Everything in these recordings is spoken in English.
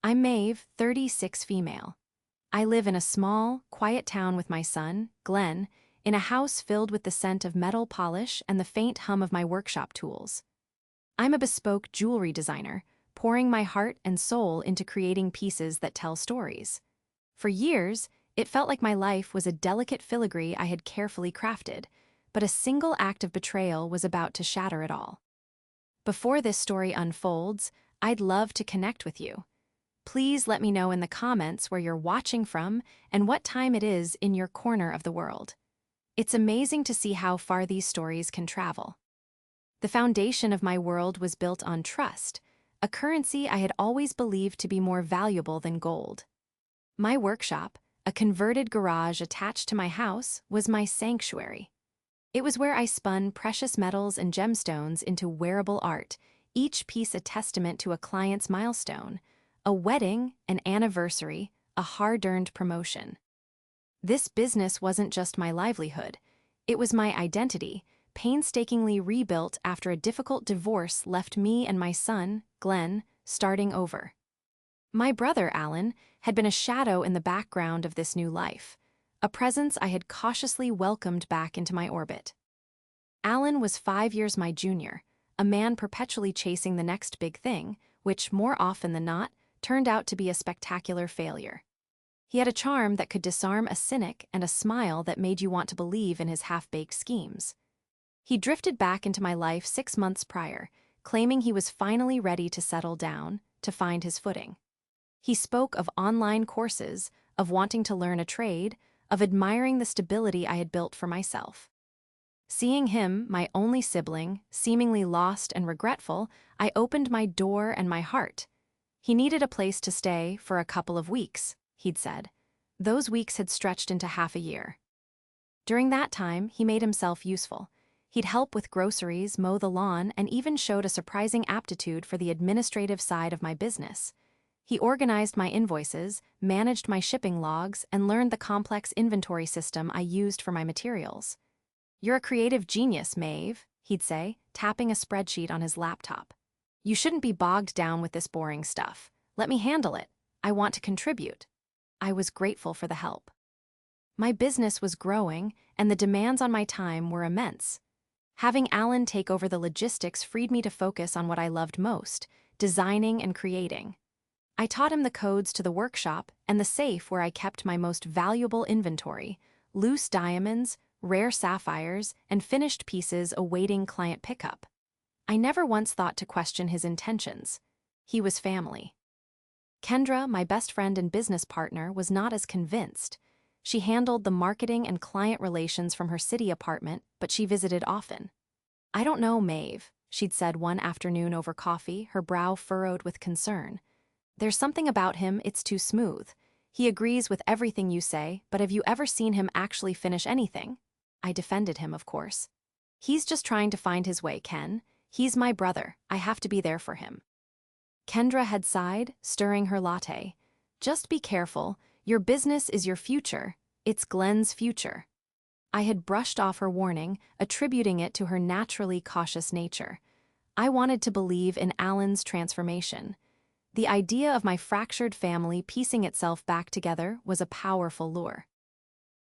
I'm Maeve, 36 female. I live in a small, quiet town with my son, Glenn, in a house filled with the scent of metal polish and the faint hum of my workshop tools. I'm a bespoke jewelry designer, pouring my heart and soul into creating pieces that tell stories. For years, it felt like my life was a delicate filigree I had carefully crafted, but a single act of betrayal was about to shatter it all. Before this story unfolds, I'd love to connect with you. Please let me know in the comments where you're watching from and what time it is in your corner of the world. It's amazing to see how far these stories can travel. The foundation of my world was built on trust, a currency I had always believed to be more valuable than gold. My workshop, a converted garage attached to my house, was my sanctuary. It was where I spun precious metals and gemstones into wearable art, each piece a testament to a client's milestone, a wedding, an anniversary, a hard-earned promotion. This business wasn't just my livelihood, it was my identity, painstakingly rebuilt after a difficult divorce left me and my son, Glenn, starting over. My brother, Alan, had been a shadow in the background of this new life, a presence I had cautiously welcomed back into my orbit. Alan was 5 years my junior, a man perpetually chasing the next big thing, which, more often than not, turned out to be a spectacular failure. He had a charm that could disarm a cynic and a smile that made you want to believe in his half-baked schemes. He drifted back into my life 6 months prior, claiming he was finally ready to settle down, to find his footing. He spoke of online courses, of wanting to learn a trade, of admiring the stability I had built for myself. Seeing him, my only sibling, seemingly lost and regretful, I opened my door and my heart. He needed a place to stay for a couple of weeks, he'd said. Those weeks had stretched into half a year. During that time, he made himself useful. He'd help with groceries, mow the lawn, and even showed a surprising aptitude for the administrative side of my business. He organized my invoices, managed my shipping logs, and learned the complex inventory system I used for my materials. "You're a creative genius, Maeve," he'd say, tapping a spreadsheet on his laptop. "You shouldn't be bogged down with this boring stuff. Let me handle it. I want to contribute." I was grateful for the help. My business was growing, and the demands on my time were immense. Having Alan take over the logistics freed me to focus on what I loved most, designing and creating. I taught him the codes to the workshop and the safe where I kept my most valuable inventory, loose diamonds, rare sapphires, and finished pieces awaiting client pickup. I never once thought to question his intentions. He was family. Kendra, my best friend and business partner, was not as convinced. She handled the marketing and client relations from her city apartment, but she visited often. "I don't know, Maeve," she'd said one afternoon over coffee, her brow furrowed with concern. "There's something about him, it's too smooth. He agrees with everything you say, but have you ever seen him actually finish anything?" I defended him, of course. "He's just trying to find his way, Ken. He's my brother. I have to be there for him." Kendra had sighed, stirring her latte. "Just be careful. Your business is your future. It's Glenn's future." I had brushed off her warning, attributing it to her naturally cautious nature. I wanted to believe in Alan's transformation. The idea of my fractured family piecing itself back together was a powerful lure.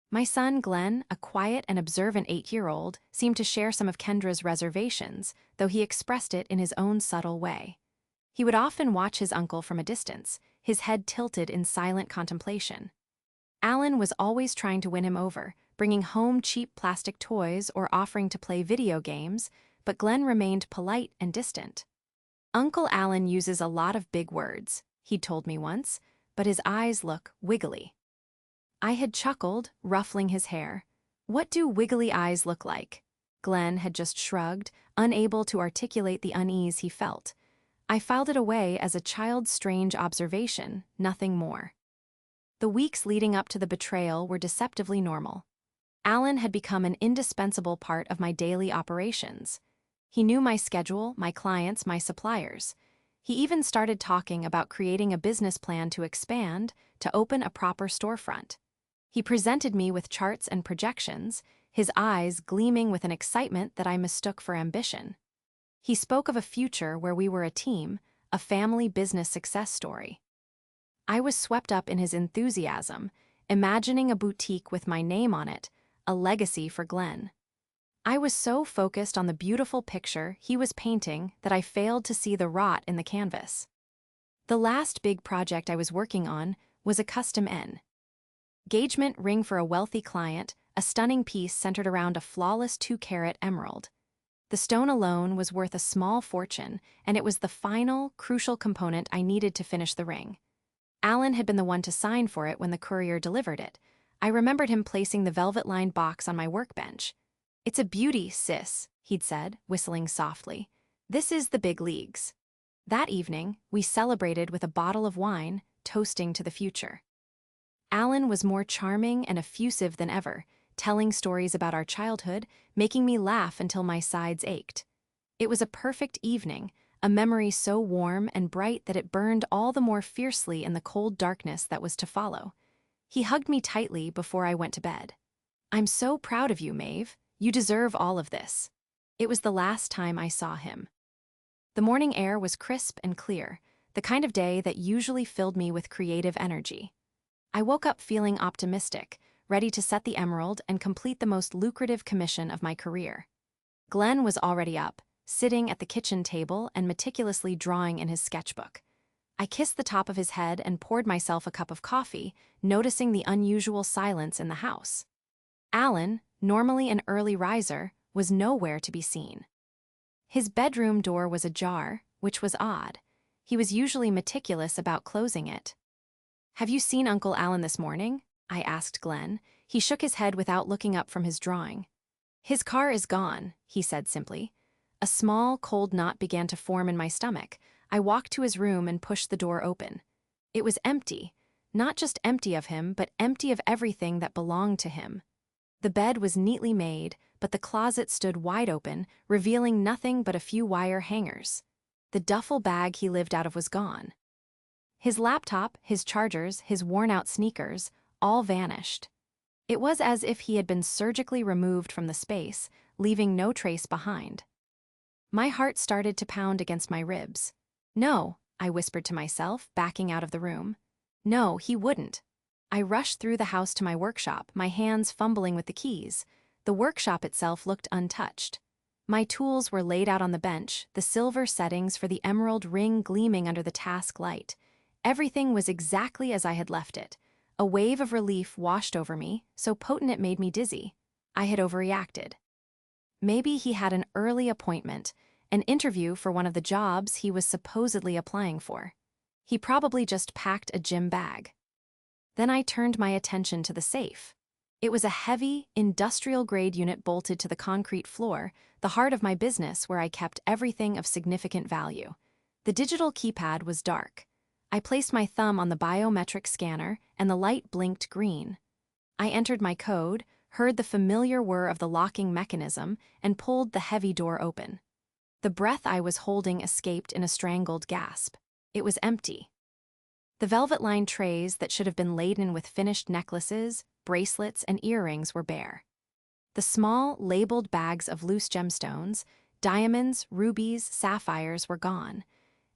My son, Glenn, a quiet and observant 8-year-old, seemed to share some of Kendra's reservations, though he expressed it in his own subtle way. He would often watch his uncle from a distance, his head tilted in silent contemplation. Alan was always trying to win him over, bringing home cheap plastic toys or offering to play video games, but Glenn remained polite and distant. "Uncle Alan uses a lot of big words," he'd told me once, "but his eyes look wiggly." I had chuckled, ruffling his hair. "What do wiggly eyes look like?" Glenn had just shrugged, unable to articulate the unease he felt. I filed it away as a child's strange observation, nothing more. The weeks leading up to the betrayal were deceptively normal. Alan had become an indispensable part of my daily operations. He knew my schedule, my clients, my suppliers. He even started talking about creating a business plan to expand, to open a proper storefront. He presented me with charts and projections, his eyes gleaming with an excitement that I mistook for ambition. He spoke of a future where we were a team, a family business success story. I was swept up in his enthusiasm, imagining a boutique with my name on it, a legacy for Glenn. I was so focused on the beautiful picture he was painting that I failed to see the rot in the canvas. The last big project I was working on was a custom engagement ring for a wealthy client, a stunning piece centered around a flawless 2-carat emerald. The stone alone was worth a small fortune, and it was the final, crucial component I needed to finish the ring. Alan had been the one to sign for it when the courier delivered it. I remembered him placing the velvet-lined box on my workbench. "It's a beauty, sis," he'd said, whistling softly. "This is the big leagues." That evening, we celebrated with a bottle of wine, toasting to the future. Alan was more charming and effusive than ever, telling stories about our childhood, making me laugh until my sides ached. It was a perfect evening, a memory so warm and bright that it burned all the more fiercely in the cold darkness that was to follow. He hugged me tightly before I went to bed. "I'm so proud of you, Maeve. You deserve all of this." It was the last time I saw him. The morning air was crisp and clear, the kind of day that usually filled me with creative energy. I woke up feeling optimistic, ready to set the emerald and complete the most lucrative commission of my career. Glenn was already up, sitting at the kitchen table and meticulously drawing in his sketchbook. I kissed the top of his head and poured myself a cup of coffee, noticing the unusual silence in the house. Alan, normally an early riser, was nowhere to be seen. His bedroom door was ajar, which was odd. He was usually meticulous about closing it. "Have you seen Uncle Alan this morning?" I asked Glenn. He shook his head without looking up from his drawing. "His car is gone," he said simply. A small, cold knot began to form in my stomach. I walked to his room and pushed the door open. It was empty. Not just empty of him, but empty of everything that belonged to him. The bed was neatly made, but the closet stood wide open, revealing nothing but a few wire hangers. The duffel bag he lived out of was gone. His laptop, his chargers, his worn-out sneakers, all vanished. It was as if he had been surgically removed from the space, leaving no trace behind. My heart started to pound against my ribs. "No," I whispered to myself, backing out of the room. "No, he wouldn't." I rushed through the house to my workshop, my hands fumbling with the keys. The workshop itself looked untouched. My tools were laid out on the bench, the silver settings for the emerald ring gleaming under the task light. Everything was exactly as I had left it. A wave of relief washed over me, so potent it made me dizzy. I had overreacted. Maybe he had an early appointment, an interview for one of the jobs he was supposedly applying for. He probably just packed a gym bag. Then I turned my attention to the safe. It was a heavy, industrial-grade unit bolted to the concrete floor, the heart of my business where I kept everything of significant value. The digital keypad was dark. I placed my thumb on the biometric scanner, and the light blinked green. I entered my code, heard the familiar whir of the locking mechanism, and pulled the heavy door open. The breath I was holding escaped in a strangled gasp. It was empty. The velvet-lined trays that should have been laden with finished necklaces, bracelets, and earrings were bare. The small, labeled bags of loose gemstones, diamonds, rubies, sapphires were gone.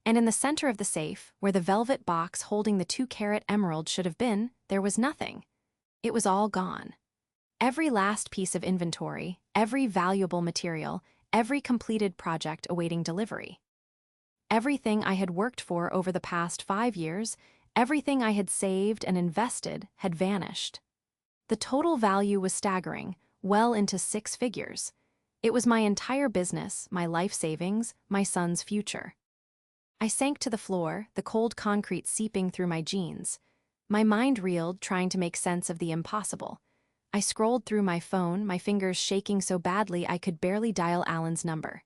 And in the center of the safe, where the velvet box holding the 2-carat emerald should have been, there was nothing. It was all gone. Every last piece of inventory, every valuable material, every completed project awaiting delivery. Everything I had worked for over the past 5 years, everything I had saved and invested, had vanished. The total value was staggering, well into 6 figures. It was my entire business, my life savings, my son's future. I sank to the floor, the cold concrete seeping through my jeans. My mind reeled, trying to make sense of the impossible. I scrolled through my phone, my fingers shaking so badly I could barely dial Alan's number.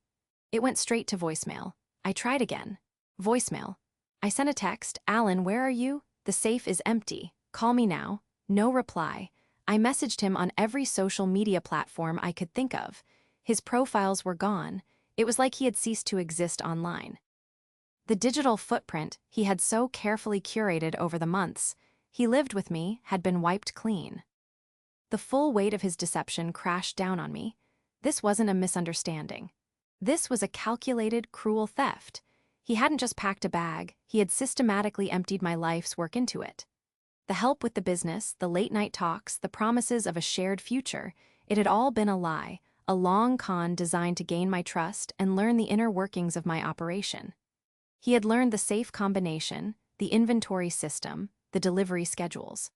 It went straight to voicemail. I tried again. Voicemail. I sent a text, "Alan, where are you? The safe is empty. Call me now." No reply. I messaged him on every social media platform I could think of. His profiles were gone. It was like he had ceased to exist online. The digital footprint he had so carefully curated over the months he lived with me had been wiped clean. The full weight of his deception crashed down on me. This wasn't a misunderstanding. This was a calculated, cruel theft. He hadn't just packed a bag, he had systematically emptied my life's work into it. The help with the business, the late-night talks, the promises of a shared future, it had all been a lie, a long con designed to gain my trust and learn the inner workings of my operation. He had learned the safe combination, the inventory system, the delivery schedules.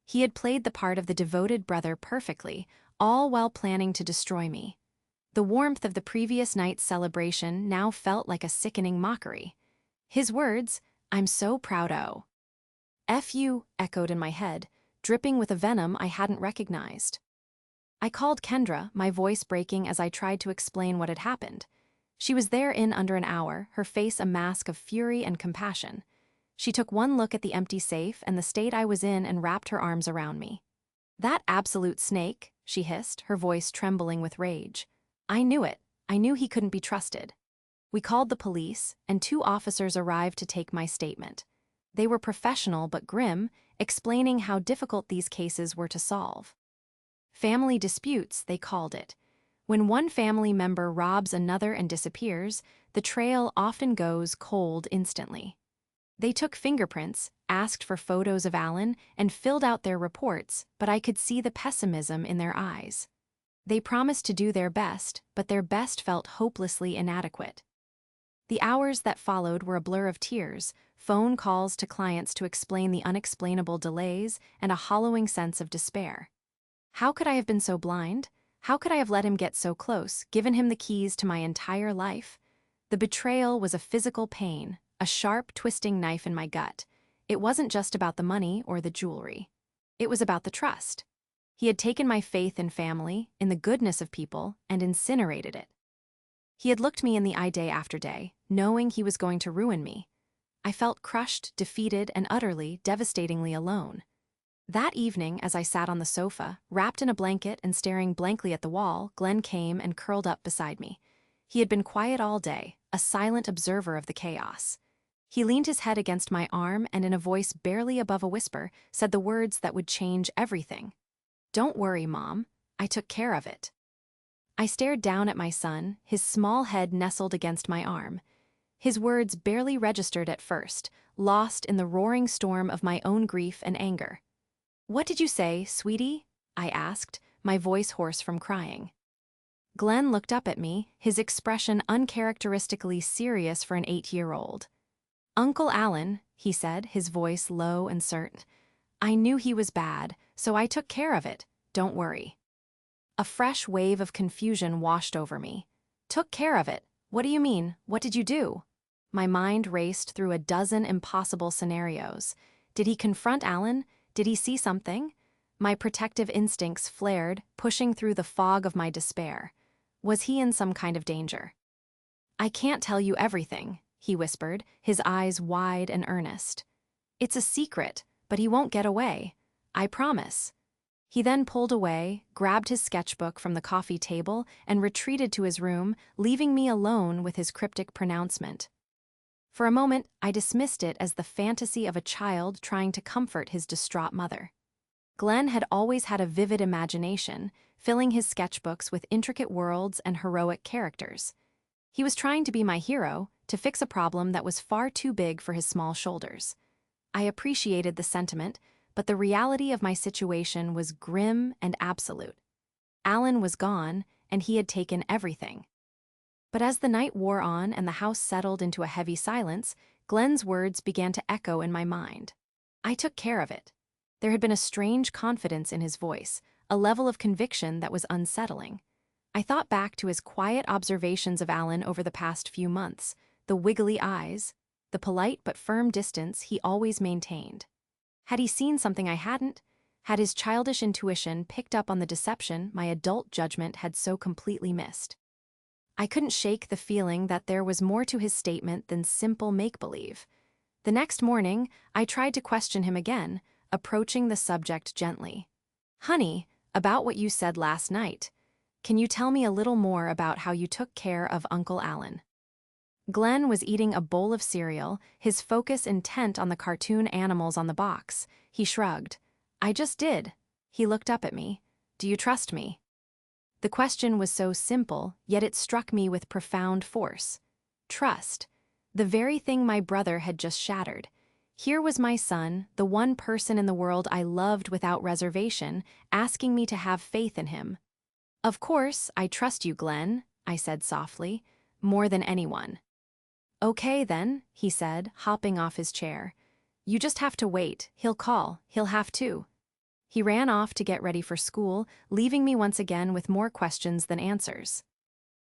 He had played the part of the devoted brother perfectly, all while planning to destroy me. The warmth of the previous night's celebration now felt like a sickening mockery. His words, "I'm so proud o." "F you," echoed in my head, dripping with a venom I hadn't recognized. I called Kendra, my voice breaking as I tried to explain what had happened. She was there in under an hour, her face a mask of fury and compassion. She took one look at the empty safe and the state I was in and wrapped her arms around me. "That absolute snake," she hissed, her voice trembling with rage. "I knew it. I knew he couldn't be trusted." We called the police, and 2 officers arrived to take my statement. They were professional but grim, explaining how difficult these cases were to solve. Family disputes, they called it. When one family member robs another and disappears, the trail often goes cold instantly. They took fingerprints, asked for photos of Alan, and filled out their reports, but I could see the pessimism in their eyes. They promised to do their best, but their best felt hopelessly inadequate. The hours that followed were a blur of tears, phone calls to clients to explain the unexplainable delays, and a hollowing sense of despair. How could I have been so blind? How could I have let him get so close, given him the keys to my entire life? The betrayal was a physical pain, a sharp, twisting knife in my gut. It wasn't just about the money or the jewelry. It was about the trust. He had taken my faith in family, in the goodness of people, and incinerated it. He had looked me in the eye day after day, knowing he was going to ruin me. I felt crushed, defeated, and utterly, devastatingly alone. That evening, as I sat on the sofa, wrapped in a blanket and staring blankly at the wall, Glenn came and curled up beside me. He had been quiet all day, a silent observer of the chaos. He leaned his head against my arm and in a voice barely above a whisper, said the words that would change everything. "Don't worry, Mom. I took care of it." I stared down at my son, his small head nestled against my arm. His words barely registered at first, lost in the roaring storm of my own grief and anger. "What did you say, sweetie?" I asked, my voice hoarse from crying. Glenn looked up at me, his expression uncharacteristically serious for an 8-year-old. "Uncle Alan," he said, his voice low and certain. "I knew he was bad, so I took care of it. Don't worry." A fresh wave of confusion washed over me. "Took care of it? What do you mean? What did you do?" My mind raced through a dozen impossible scenarios. Did he confront Alan? Did he see something? My protective instincts flared, pushing through the fog of my despair. Was he in some kind of danger? "I can't tell you everything," he whispered, his eyes wide and earnest. "It's a secret, but he won't get away. I promise." He then pulled away, grabbed his sketchbook from the coffee table, and retreated to his room, leaving me alone with his cryptic pronouncement. For a moment, I dismissed it as the fantasy of a child trying to comfort his distraught mother. Glenn had always had a vivid imagination, filling his sketchbooks with intricate worlds and heroic characters. He was trying to be my hero, to fix a problem that was far too big for his small shoulders. I appreciated the sentiment, but the reality of my situation was grim and absolute. Alan was gone, and he had taken everything. But as the night wore on and the house settled into a heavy silence, Glenn's words began to echo in my mind. I took care of it. There had been a strange confidence in his voice, a level of conviction that was unsettling. I thought back to his quiet observations of Alan over the past few months, the wiggly eyes, the polite but firm distance he always maintained. Had he seen something I hadn't? Had his childish intuition picked up on the deception my adult judgment had so completely missed? I couldn't shake the feeling that there was more to his statement than simple make-believe. The next morning, I tried to question him again, approaching the subject gently. "Honey, about what you said last night. Can you tell me a little more about how you took care of Uncle Alan?" Glenn was eating a bowl of cereal, his focus intent on the cartoon animals on the box. He shrugged. "I just did." He looked up at me. "Do you trust me?" The question was so simple, yet it struck me with profound force. Trust. The very thing my brother had just shattered. Here was my son, the one person in the world I loved without reservation, asking me to have faith in him. "Of course, I trust you, Glenn," I said softly, "more than anyone." "Okay then," he said, hopping off his chair. "You just have to wait. He'll call. He'll have to." He ran off to get ready for school, leaving me once again with more questions than answers.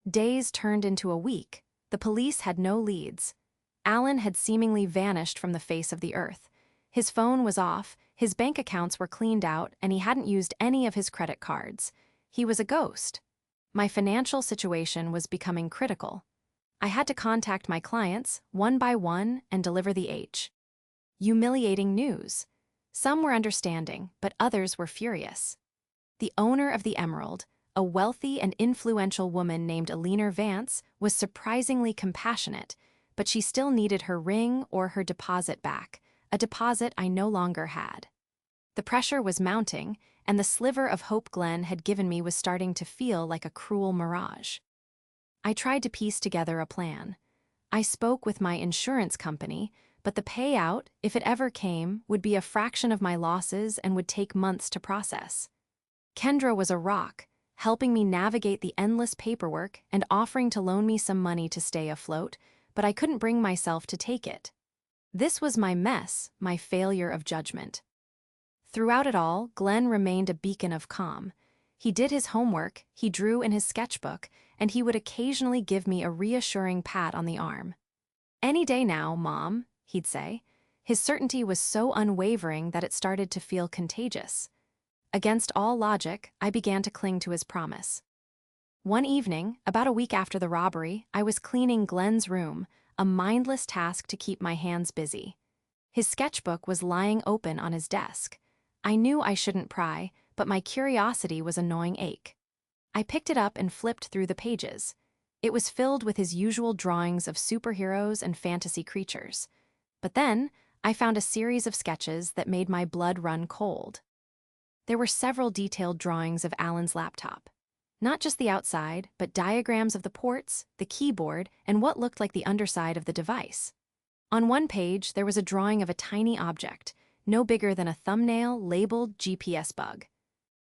Days turned into a week. The police had no leads. Alan had seemingly vanished from the face of the earth. His phone was off, his bank accounts were cleaned out, and he hadn't used any of his credit cards. He was a ghost. My financial situation was becoming critical. I had to contact my clients, one by one, and deliver the humiliating news. Some were understanding, but others were furious. The owner of the Emerald, a wealthy and influential woman named Alina Vance, was surprisingly compassionate, but she still needed her ring or her deposit back, a deposit I no longer had. The pressure was mounting, and the sliver of hope Glenn had given me was starting to feel like a cruel mirage. I tried to piece together a plan. I spoke with my insurance company, but the payout, if it ever came, would be a fraction of my losses and would take months to process. Kendra was a rock, helping me navigate the endless paperwork and offering to loan me some money to stay afloat, but I couldn't bring myself to take it. This was my mess, my failure of judgment. Throughout it all, Glenn remained a beacon of calm. He did his homework, he drew in his sketchbook, and he would occasionally give me a reassuring pat on the arm. "Any day now, Mom," he'd say. His certainty was so unwavering that it started to feel contagious. Against all logic, I began to cling to his promise. One evening, about a week after the robbery, I was cleaning Glenn's room, a mindless task to keep my hands busy. His sketchbook was lying open on his desk. I knew I shouldn't pry, but my curiosity was a gnawing ache. I picked it up and flipped through the pages. It was filled with his usual drawings of superheroes and fantasy creatures. But then, I found a series of sketches that made my blood run cold. There were several detailed drawings of Alan's laptop. Not just the outside, but diagrams of the ports, the keyboard, and what looked like the underside of the device. On one page, there was a drawing of a tiny object, no bigger than a thumbnail labeled GPS bug.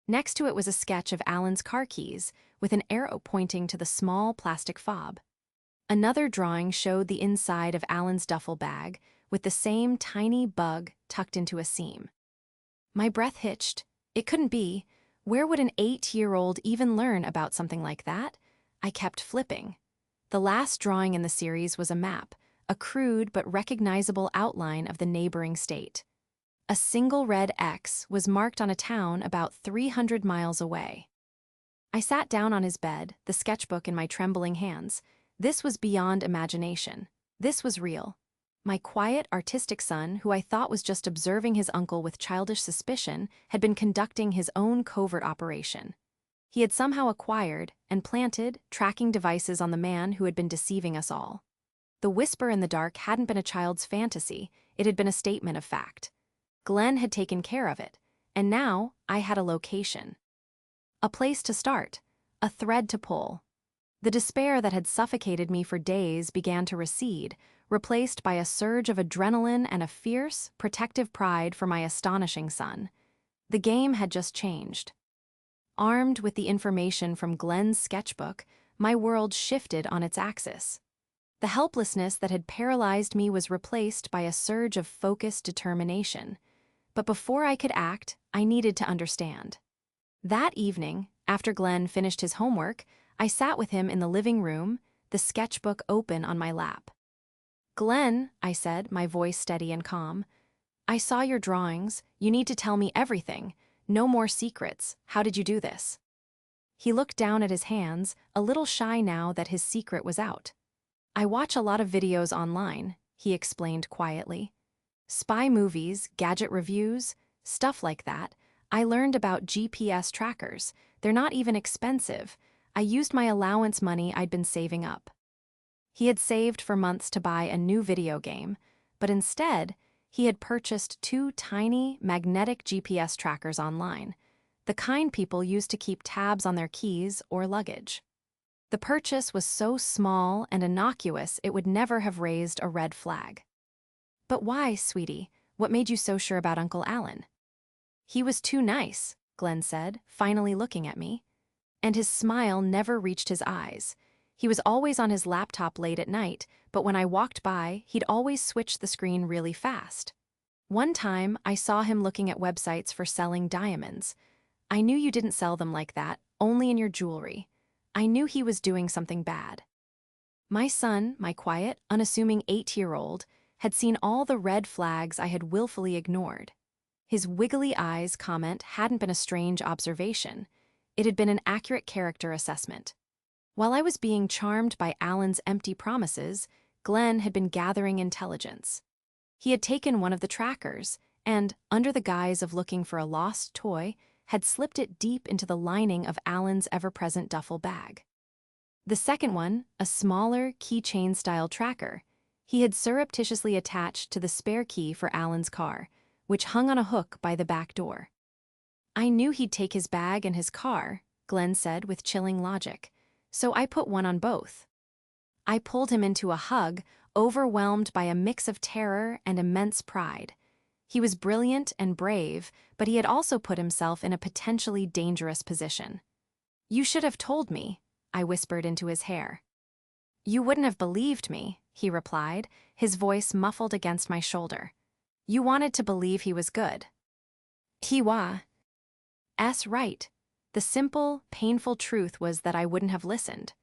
Next to it was a sketch of Alan's car keys, with an arrow pointing to the small plastic fob. Another drawing showed the inside of Alan's duffel bag, with the same tiny bug tucked into a seam. My breath hitched. It couldn't be. Where would an 8-year-old even learn about something like that? I kept flipping. The last drawing in the series was a map, a crude but recognizable outline of the neighboring state. A single red X was marked on a town about 300 miles away. I sat down on his bed, the sketchbook in my trembling hands. This was beyond imagination. This was real. My quiet, artistic son, who I thought was just observing his uncle with childish suspicion, had been conducting his own covert operation. He had somehow acquired and planted tracking devices on the man who had been deceiving us all. The whisper in the dark hadn't been a child's fantasy, it had been a statement of fact. Glenn had taken care of it, and now I had a location. A place to start, a thread to pull. The despair that had suffocated me for days began to recede, replaced by a surge of adrenaline and a fierce, protective pride for my astonishing son. The game had just changed. Armed with the information from Glenn's sketchbook, my world shifted on its axis. The helplessness that had paralyzed me was replaced by a surge of focused determination. But before I could act, I needed to understand. That evening, after Glenn finished his homework, I sat with him in the living room, the sketchbook open on my lap. "Glenn," I said, my voice steady and calm, "I saw your drawings. You need to tell me everything. No more secrets. How did you do this?" He looked down at his hands, a little shy now that his secret was out. "I watch a lot of videos online," he explained quietly. "Spy movies, gadget reviews, stuff like that. I learned about GPS trackers. They're not even expensive. I used my allowance money I'd been saving up." He had saved for months to buy a new video game, but instead, he had purchased 2 tiny, magnetic GPS trackers online, the kind people use to keep tabs on their keys or luggage. The purchase was so small and innocuous it would never have raised a red flag. But why, sweetie? What made you so sure about Uncle Alan? He was too nice, Glenn said, finally looking at me. And his smile never reached his eyes. He was always on his laptop late at night, but when I walked by, he'd always switch the screen really fast. One time, I saw him looking at websites for selling diamonds. I knew you didn't sell them like that, only in your jewelry. I knew he was doing something bad. My son, my quiet, unassuming 8-year-old, had seen all the red flags I had willfully ignored. His wiggly eyes comment hadn't been a strange observation. It had been an accurate character assessment. While I was being charmed by Alan's empty promises, Glenn had been gathering intelligence. He had taken one of the trackers and, under the guise of looking for a lost toy, had slipped it deep into the lining of Alan's ever-present duffel bag. The second one, a smaller, keychain-style tracker, he had surreptitiously attached to the spare key for Alan's car, which hung on a hook by the back door. I knew he'd take his bag and his car, Glenn said with chilling logic, so I put one on both. I pulled him into a hug, overwhelmed by a mix of terror and immense pride. He was brilliant and brave, but he had also put himself in a potentially dangerous position. "You should have told me," I whispered into his hair. "You wouldn't have believed me," he replied, his voice muffled against my shoulder. "You wanted to believe he was good." He was. Right. The simple, painful truth was that I wouldn't have listened.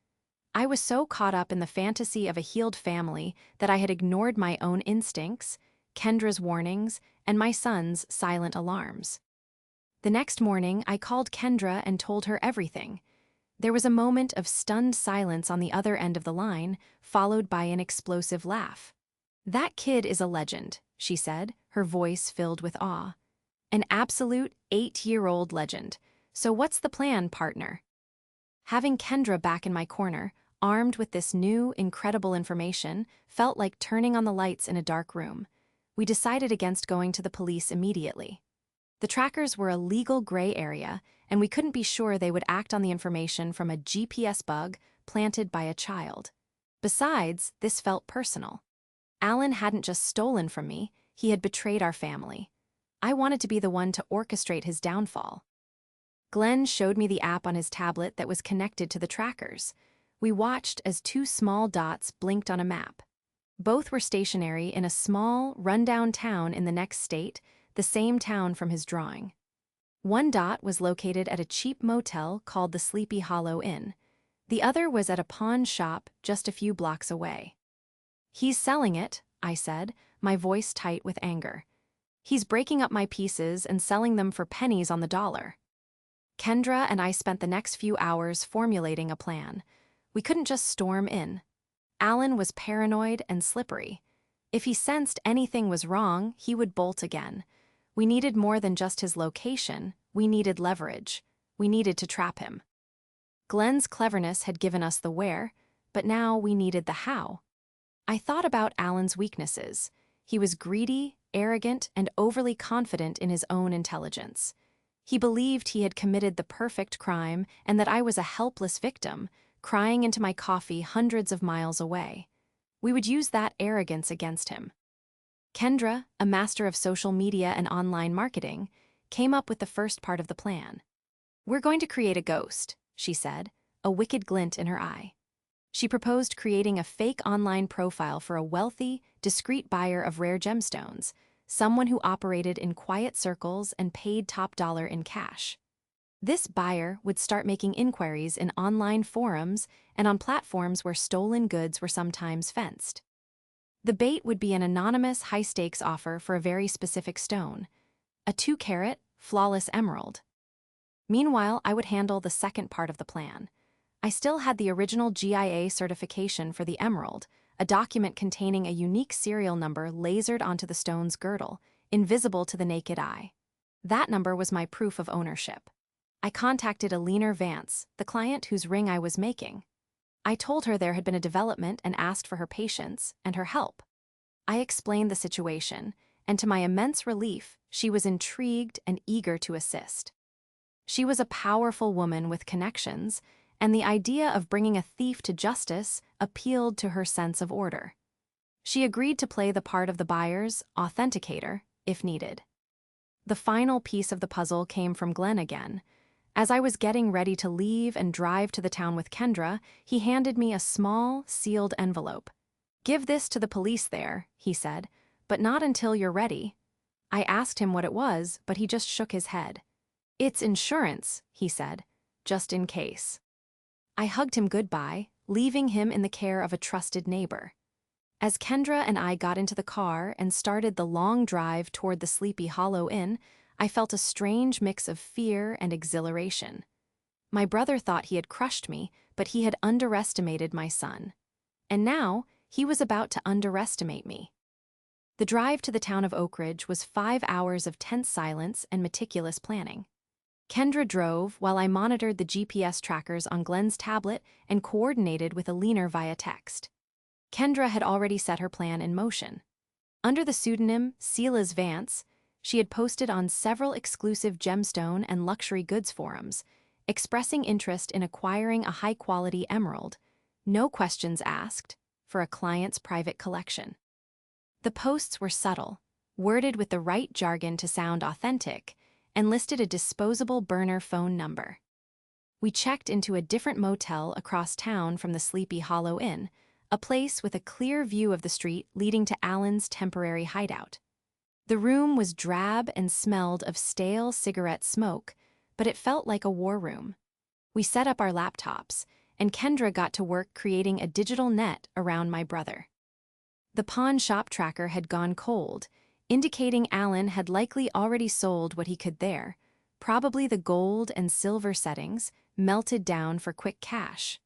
I was so caught up in the fantasy of a healed family that I had ignored my own instincts, Kendra's warnings, and my son's silent alarms. The next morning, I called Kendra and told her everything. There was a moment of stunned silence on the other end of the line, followed by an explosive laugh. "That kid is a legend," she said, her voice filled with awe. "An absolute 8-year-old legend. So what's the plan, partner?" Having Kendra back in my corner, armed with this new, incredible information, felt like turning on the lights in a dark room. We decided against going to the police immediately. The trackers were a legal gray area, and we couldn't be sure they would act on the information from a GPS bug planted by a child. Besides, this felt personal. Alan hadn't just stolen from me, he had betrayed our family. I wanted to be the one to orchestrate his downfall. Glenn showed me the app on his tablet that was connected to the trackers. We watched as 2 small dots blinked on a map. Both were stationary in a small, rundown town in the next state, the same town from his drawing. One dot was located at a cheap motel called the Sleepy Hollow Inn. The other was at a pawn shop just a few blocks away. "He's selling it," I said, my voice tight with anger. "He's breaking up my pieces and selling them for pennies on the dollar." Kendra and I spent the next few hours formulating a plan. We couldn't just storm in. Alan was paranoid and slippery. If he sensed anything was wrong, he would bolt again. We needed more than just his location, we needed leverage. We needed to trap him. Glenn's cleverness had given us the where, but now we needed the how. I thought about Alan's weaknesses. He was greedy, arrogant, and overly confident in his own intelligence. He believed he had committed the perfect crime and that I was a helpless victim, crying into my coffee hundreds of miles away. We would use that arrogance against him. Kendra, a master of social media and online marketing, came up with the first part of the plan. "We're going to create a ghost," she said, a wicked glint in her eye. She proposed creating a fake online profile for a wealthy, discreet buyer of rare gemstones, someone who operated in quiet circles and paid top dollar in cash. This buyer would start making inquiries in online forums and on platforms where stolen goods were sometimes fenced. The bait would be an anonymous high-stakes offer for a very specific stone, a 2-carat, flawless emerald. Meanwhile, I would handle the second part of the plan. I still had the original GIA certification for the emerald, a document containing a unique serial number lasered onto the stone's girdle, invisible to the naked eye. That number was my proof of ownership. I contacted Alina Vance, the client whose ring I was making. I told her there had been a development and asked for her patience and her help. I explained the situation, and to my immense relief, she was intrigued and eager to assist. She was a powerful woman with connections, and the idea of bringing a thief to justice appealed to her sense of order. She agreed to play the part of the buyer's authenticator, if needed. The final piece of the puzzle came from Glenn again. As I was getting ready to leave and drive to the town with Kendra, he handed me a small, sealed envelope. "Give this to the police there," he said, "but not until you're ready." I asked him what it was, but he just shook his head. "It's insurance," he said, "just in case." I hugged him goodbye, leaving him in the care of a trusted neighbor. As Kendra and I got into the car and started the long drive toward the Sleepy Hollow Inn, I felt a strange mix of fear and exhilaration. My brother thought he had crushed me, but he had underestimated my son. And now, he was about to underestimate me. The drive to the town of Oak Ridge was 5 hours of tense silence and meticulous planning. Kendra drove while I monitored the GPS trackers on Glenn's tablet and coordinated with Alina via text. Kendra had already set her plan in motion. Under the pseudonym Silas Vance, she had posted on several exclusive gemstone and luxury goods forums, expressing interest in acquiring a high-quality emerald, no questions asked, for a client's private collection. The posts were subtle, worded with the right jargon to sound authentic, and listed a disposable burner phone number. We checked into a different motel across town from the Sleepy Hollow Inn, a place with a clear view of the street leading to Alan's temporary hideout. The room was drab and smelled of stale cigarette smoke, but it felt like a war room. We set up our laptops, and Kendra got to work creating a digital net around my brother. The pawn shop tracker had gone cold, indicating Alan had likely already sold what he could there, probably the gold and silver settings, melted down for quick cash.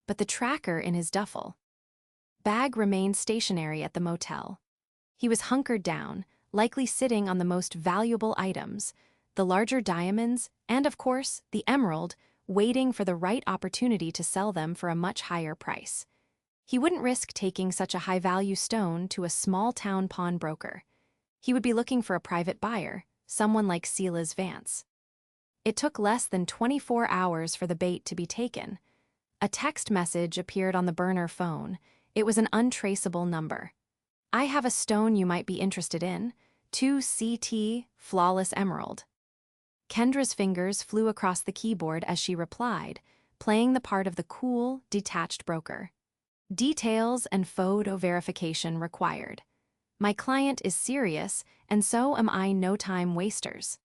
But the tracker in his duffel bag remained stationary at the motel. He was hunkered down, likely sitting on the most valuable items, the larger diamonds, and of course, the emerald, waiting for the right opportunity to sell them for a much higher price. He wouldn't risk taking such a high-value stone to a small-town pawnbroker. He would be looking for a private buyer, someone like Silas Vance. It took less than 24 hours for the bait to be taken. A text message appeared on the burner phone. It was an untraceable number. "I have a stone you might be interested in. 2CT, flawless emerald." Kendra's fingers flew across the keyboard as she replied, playing the part of the cool, detached broker. "Details and photo verification required. My client is serious, and so am I, no time wasters."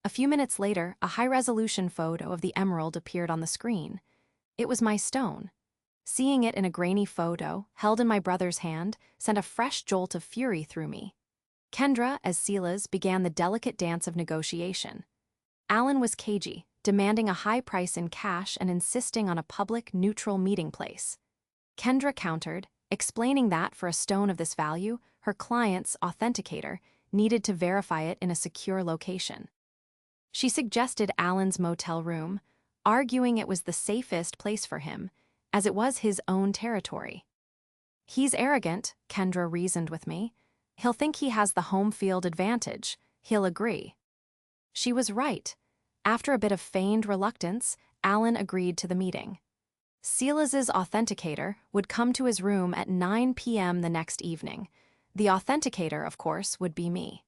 A few minutes later, a high-resolution photo of the emerald appeared on the screen. It was my stone. Seeing it in a grainy photo, held in my brother's hand, sent a fresh jolt of fury through me. Kendra, as Silas, began the delicate dance of negotiation. Alan was cagey, demanding a high price in cash and insisting on a public, neutral meeting place. Kendra countered, explaining that for a stone of this value, her client's authenticator needed to verify it in a secure location. She suggested Alan's motel room, arguing it was the safest place for him, as it was his own territory. "He's arrogant," Kendra reasoned with me. "He'll think he has the home field advantage. He'll agree." She was right. After a bit of feigned reluctance, Alan agreed to the meeting. Silas's authenticator would come to his room at 9 p.m. the next evening. The authenticator, of course, would be me.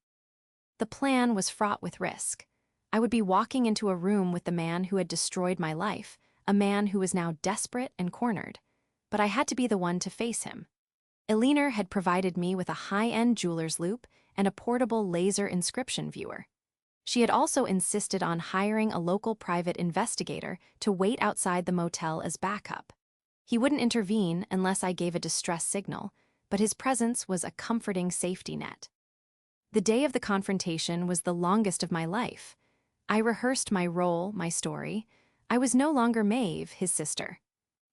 The plan was fraught with risk. I would be walking into a room with the man who had destroyed my life, a man who was now desperate and cornered. But I had to be the one to face him. Alina had provided me with a high-end jeweler's loupe and a portable laser inscription viewer. She had also insisted on hiring a local private investigator to wait outside the motel as backup. He wouldn't intervene unless I gave a distress signal, but his presence was a comforting safety net. The day of the confrontation was the longest of my life. I rehearsed my role, my story. I was no longer Maeve, his sister.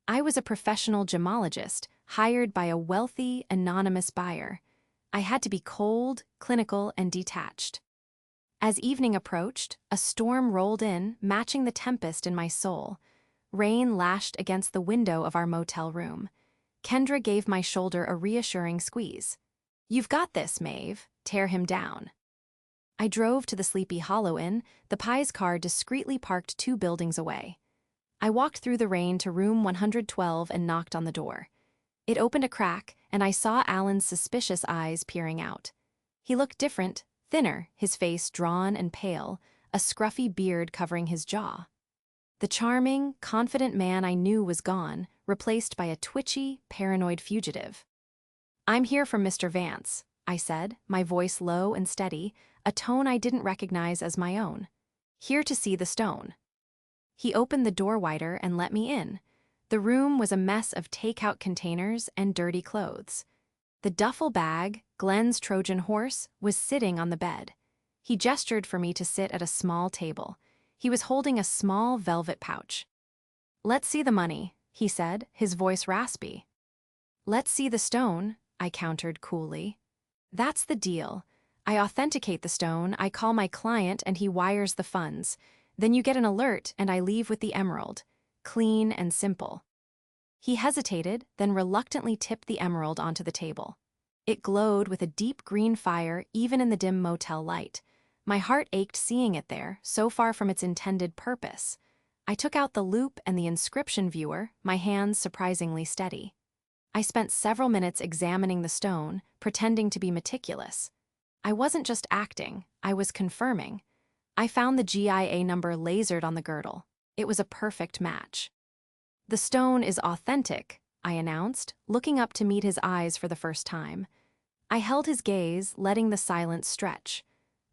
I was a professional gemologist, hired by a wealthy, anonymous buyer. I had to be cold, clinical, and detached. As evening approached, a storm rolled in, matching the tempest in my soul. Rain lashed against the window of our motel room. Kendra gave my shoulder a reassuring squeeze. "You've got this, Maeve. Tear him down." I drove to the Sleepy Hollow Inn, the Pie's car discreetly parked 2 buildings away. I walked through the rain to room 112 and knocked on the door. It opened a crack, and I saw Alan's suspicious eyes peering out. He looked different, thinner, his face drawn and pale, a scruffy beard covering his jaw. The charming, confident man I knew was gone, replaced by a twitchy, paranoid fugitive. "I'm here from Mr. Vance," I said, my voice low and steady, a tone I didn't recognize as my own. "Here to see the stone." He opened the door wider and let me in. The room was a mess of takeout containers and dirty clothes. The duffel bag, Glenn's Trojan horse, was sitting on the bed. He gestured for me to sit at a small table. He was holding a small velvet pouch. "Let's see the money," he said, his voice raspy. "Let's see the stone," I countered coolly. "That's the deal. I authenticate the stone, I call my client, and he wires the funds. Then you get an alert and I leave with the emerald. Clean and simple." He hesitated, then reluctantly tipped the emerald onto the table. It glowed with a deep green fire even in the dim motel light. My heart ached seeing it there, so far from its intended purpose. I took out the loupe and the inscription viewer, my hands surprisingly steady. I spent several minutes examining the stone, pretending to be meticulous. I wasn't just acting, I was confirming. I found the GIA number lasered on the girdle. It was a perfect match. "The stone is authentic," I announced, looking up to meet his eyes for the first time. I held his gaze, letting the silence stretch.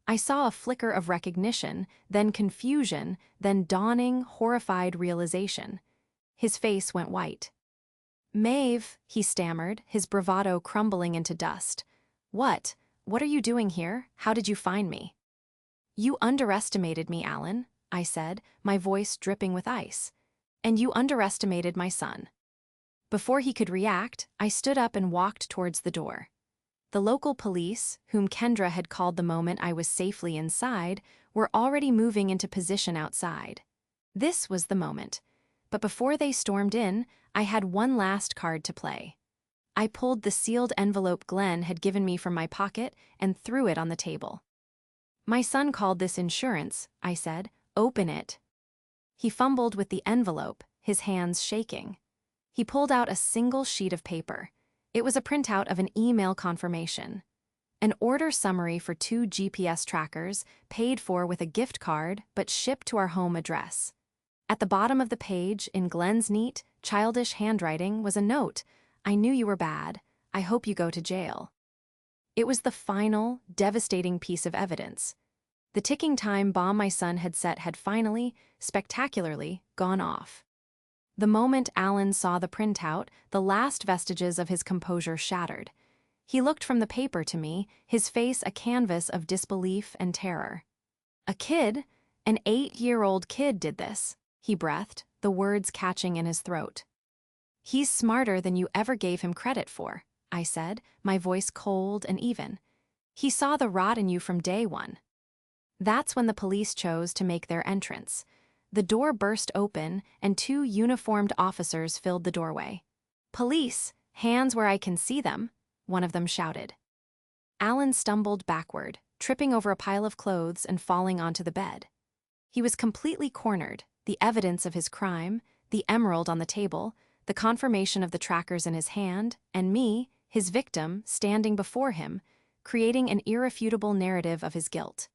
I saw a flicker of recognition, then confusion, then dawning, horrified realization. His face went white. "Maeve," he stammered, his bravado crumbling into dust. "What? What are you doing here? How did you find me?" "You underestimated me, Alan," I said, my voice dripping with ice. "And you underestimated my son." Before he could react, I stood up and walked towards the door. The local police, whom Kendra had called the moment I was safely inside, were already moving into position outside. This was the moment. But before they stormed in, I had one last card to play. I pulled the sealed envelope Glenn had given me from my pocket and threw it on the table. "My son called this insurance," I said. "Open it." He fumbled with the envelope, his hands shaking. He pulled out a single sheet of paper. It was a printout of an email confirmation. An order summary for 2 GPS trackers, paid for with a gift card, but shipped to our home address. At the bottom of the page, in Glenn's neat, childish handwriting, was a note. "I knew you were bad. I hope you go to jail." It was the final, devastating piece of evidence. The ticking time bomb my son had set had finally, spectacularly, gone off. The moment Alan saw the printout, the last vestiges of his composure shattered. He looked from the paper to me, his face a canvas of disbelief and terror. "A kid? An 8-year-old kid did this," he breathed, the words catching in his throat. "He's smarter than you ever gave him credit for," I said, my voice cold and even. "He saw the rot in you from day one." That's when the police chose to make their entrance. The door burst open, and 2 uniformed officers filled the doorway. "Police, hands where I can see them," one of them shouted. Alan stumbled backward, tripping over a pile of clothes and falling onto the bed. He was completely cornered, the evidence of his crime, the emerald on the table, the confirmation of the trackers in his hand, and me, his victim, standing before him, creating an irrefutable narrative of his guilt.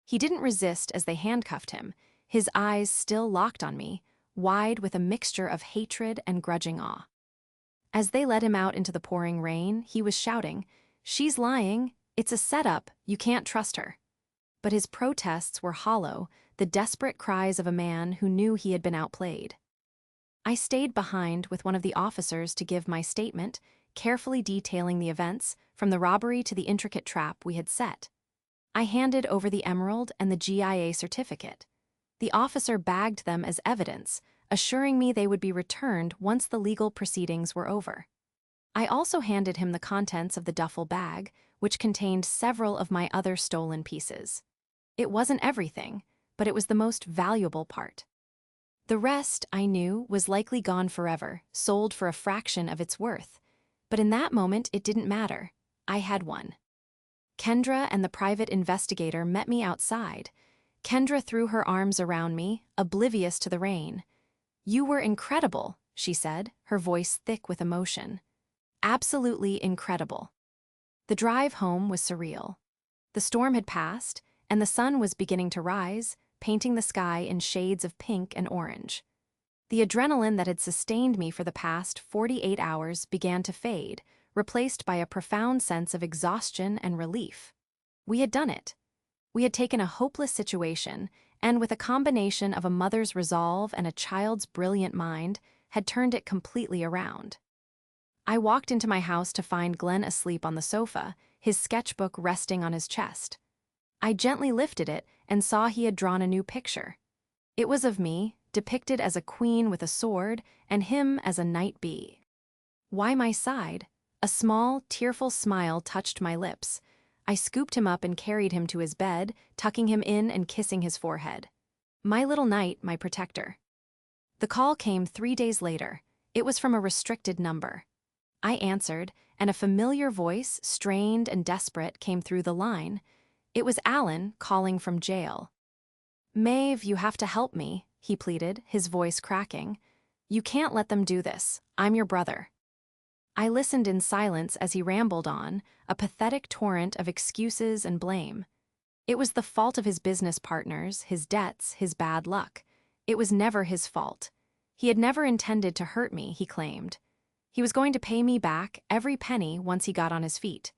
He didn't resist as they handcuffed him, his eyes still locked on me, wide with a mixture of hatred and grudging awe. As they led him out into the pouring rain, he was shouting, "She's lying, it's a setup, you can't trust her." But his protests were hollow, the desperate cries of a man who knew he had been outplayed. I stayed behind with one of the officers to give my statement, carefully detailing the events, from the robbery to the intricate trap we had set. I handed over the emerald and the GIA certificate. The officer bagged them as evidence, assuring me they would be returned once the legal proceedings were over. I also handed him the contents of the duffel bag, which contained several of my other stolen pieces. It wasn't everything, but it was the most valuable part. The rest, I knew, was likely gone forever, sold for a fraction of its worth. But in that moment, it didn't matter. I had won. Kendra and the private investigator met me outside. Kendra threw her arms around me, oblivious to the rain. "You were incredible," she said, her voice thick with emotion. "Absolutely incredible." The drive home was surreal. The storm had passed, and the sun was beginning to rise, painting the sky in shades of pink and orange. The adrenaline that had sustained me for the past 48 hours began to fade, replaced by a profound sense of exhaustion and relief. We had done it. We had taken a hopeless situation, and with a combination of a mother's resolve and a child's brilliant mind, had turned it completely around. I walked into my house to find Glenn asleep on the sofa, his sketchbook resting on his chest. I gently lifted it and saw he had drawn a new picture. It was of me, depicted as a queen with a sword, and him as a night bee. By my side, a small, tearful smile touched my lips. I scooped him up and carried him to his bed, tucking him in and kissing his forehead. My little knight, my protector. The call came 3 days later. It was from a restricted number. I answered, and a familiar voice, strained and desperate, came through the line. It was Alan calling from jail. "Maeve, you have to help me," he pleaded, his voice cracking. "You can't let them do this. I'm your brother." I listened in silence as he rambled on, a pathetic torrent of excuses and blame. It was the fault of his business partners, his debts, his bad luck. It was never his fault. He had never intended to hurt me, he claimed. He was going to pay me back every penny once he got on his feet.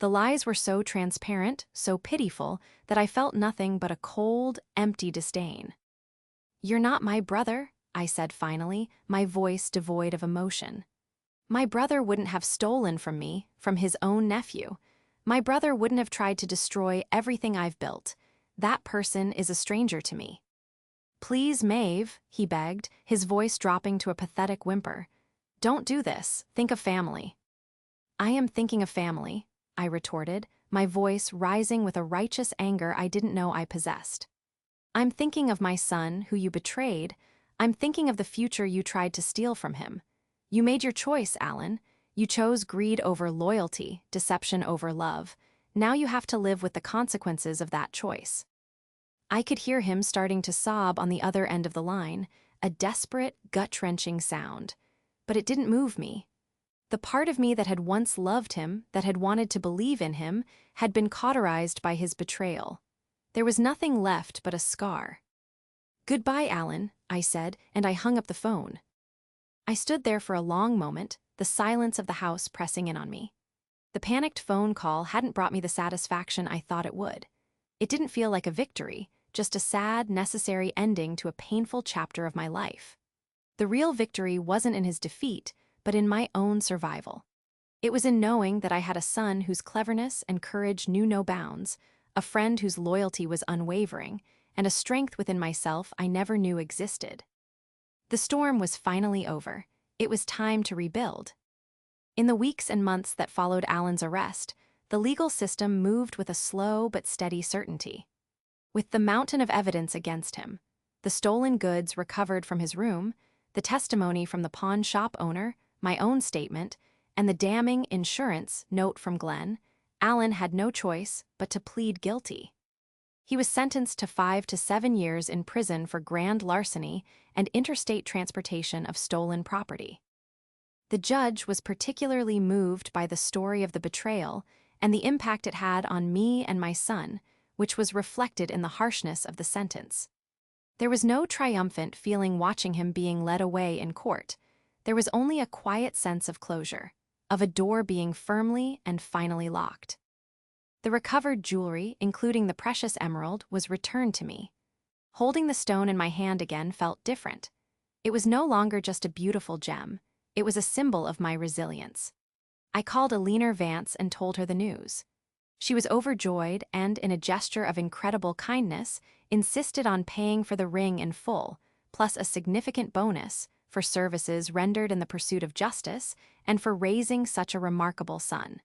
The lies were so transparent, so pitiful, that I felt nothing but a cold, empty disdain. "You're not my brother," I said finally, my voice devoid of emotion. "My brother wouldn't have stolen from me, from his own nephew. My brother wouldn't have tried to destroy everything I've built. That person is a stranger to me." "Please, Maeve," he begged, his voice dropping to a pathetic whimper. "Don't do this. Think of family." "I am thinking of family," I retorted, my voice rising with a righteous anger I didn't know I possessed. "I'm thinking of my son, who you betrayed. I'm thinking of the future you tried to steal from him. You made your choice, Alan. You chose greed over loyalty, deception over love. Now you have to live with the consequences of that choice." I could hear him starting to sob on the other end of the line, a desperate, gut-wrenching sound. But it didn't move me. The part of me that had once loved him, that had wanted to believe in him, had been cauterized by his betrayal. There was nothing left but a scar. "Goodbye, Alan," I said, and I hung up the phone. I stood there for a long moment, the silence of the house pressing in on me. The panicked phone call hadn't brought me the satisfaction I thought it would. It didn't feel like a victory, just a sad, necessary ending to a painful chapter of my life. The real victory wasn't in his defeat, but in my own survival. It was in knowing that I had a son whose cleverness and courage knew no bounds, a friend whose loyalty was unwavering, and a strength within myself I never knew existed. The storm was finally over. It was time to rebuild. In the weeks and months that followed Alan's arrest, the legal system moved with a slow but steady certainty. With the mountain of evidence against him, the stolen goods recovered from his room, the testimony from the pawn shop owner, my own statement, and the damning insurance note from Glenn, Alan had no choice but to plead guilty. He was sentenced to 5 to 7 years in prison for grand larceny and interstate transportation of stolen property. The judge was particularly moved by the story of the betrayal and the impact it had on me and my son, which was reflected in the harshness of the sentence. There was no triumphant feeling watching him being led away in court. There was only a quiet sense of closure, of a door being firmly and finally locked. The recovered jewelry, including the precious emerald, was returned to me. Holding the stone in my hand again felt different. It was no longer just a beautiful gem. It was a symbol of my resilience. I called Alina Vance and told her the news. She was overjoyed and, in a gesture of incredible kindness, insisted on paying for the ring in full, plus a significant bonus for services rendered in the pursuit of justice and for raising such a remarkable son.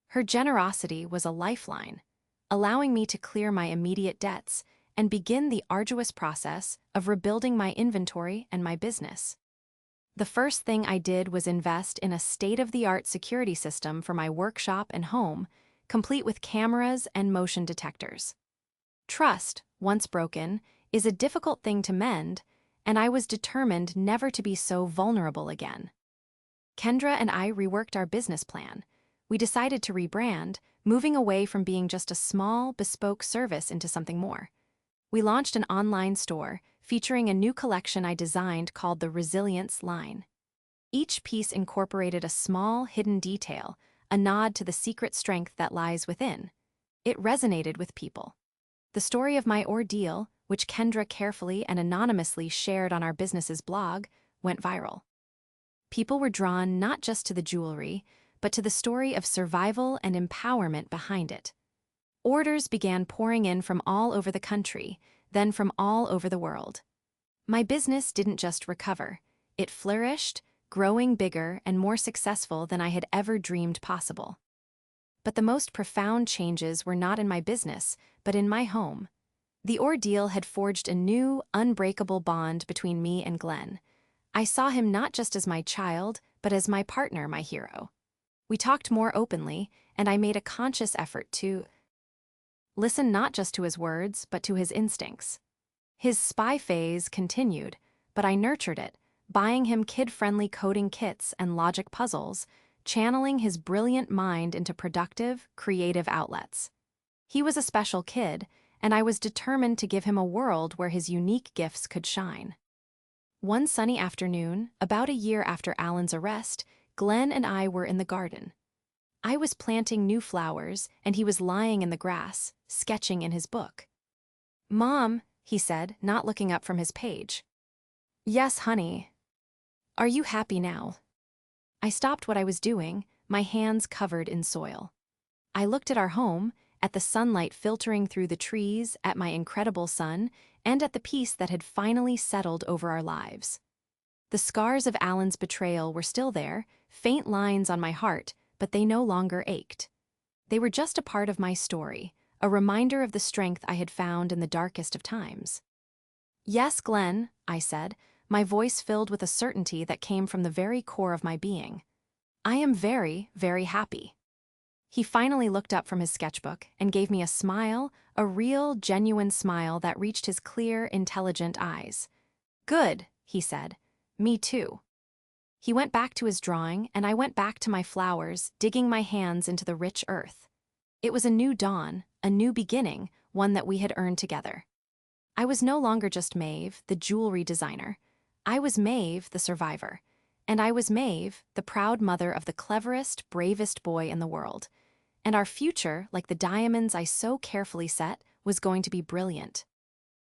Her generosity was a lifeline, allowing me to clear my immediate debts and begin the arduous process of rebuilding my inventory and my business. The first thing I did was invest in a state-of-the-art security system for my workshop and home, complete with cameras and motion detectors. Trust, once broken, is a difficult thing to mend, and I was determined never to be so vulnerable again. Kendra and I reworked our business plan. We decided to rebrand, moving away from being just a small, bespoke service into something more. We launched an online store featuring a new collection I designed called the Resilience line. Each piece incorporated a small, hidden detail, a nod to the secret strength that lies within. It resonated with people. The story of my ordeal, which Kendra carefully and anonymously shared on our business's blog, went viral. People were drawn not just to the jewelry, but to the story of survival and empowerment behind it. Orders began pouring in from all over the country, then from all over the world. My business didn't just recover, it flourished, growing bigger and more successful than I had ever dreamed possible. But the most profound changes were not in my business, but in my home. The ordeal had forged a new, unbreakable bond between me and Glenn. I saw him not just as my child, but as my partner, my hero. We talked more openly, and I made a conscious effort to listen not just to his words, but to his instincts. His spy phase continued, but I nurtured it, buying him kid-friendly coding kits and logic puzzles, channeling his brilliant mind into productive, creative outlets. He was a special kid, and I was determined to give him a world where his unique gifts could shine. One sunny afternoon, about a year after Alan's arrest, Glenn and I were in the garden. I was planting new flowers, and he was lying in the grass, sketching in his book. "Mom," he said, not looking up from his page. "Yes, honey. Are you happy now?" I stopped what I was doing, my hands covered in soil. I looked at our home, at the sunlight filtering through the trees, at my incredible son, and at the peace that had finally settled over our lives. The scars of Alan's betrayal were still there, faint lines on my heart, but they no longer ached. They were just a part of my story, a reminder of the strength I had found in the darkest of times. "Yes, Glenn," I said, my voice filled with a certainty that came from the very core of my being. "I am very, very happy." He finally looked up from his sketchbook and gave me a smile, a real, genuine smile that reached his clear, intelligent eyes. "Good," he said. "Me too." He went back to his drawing, and I went back to my flowers, digging my hands into the rich earth. It was a new dawn, a new beginning, one that we had earned together. I was no longer just Maeve, the jewelry designer. I was Maeve, the survivor. And I was Maeve, the proud mother of the cleverest, bravest boy in the world. And our future, like the diamonds I so carefully set, was going to be brilliant.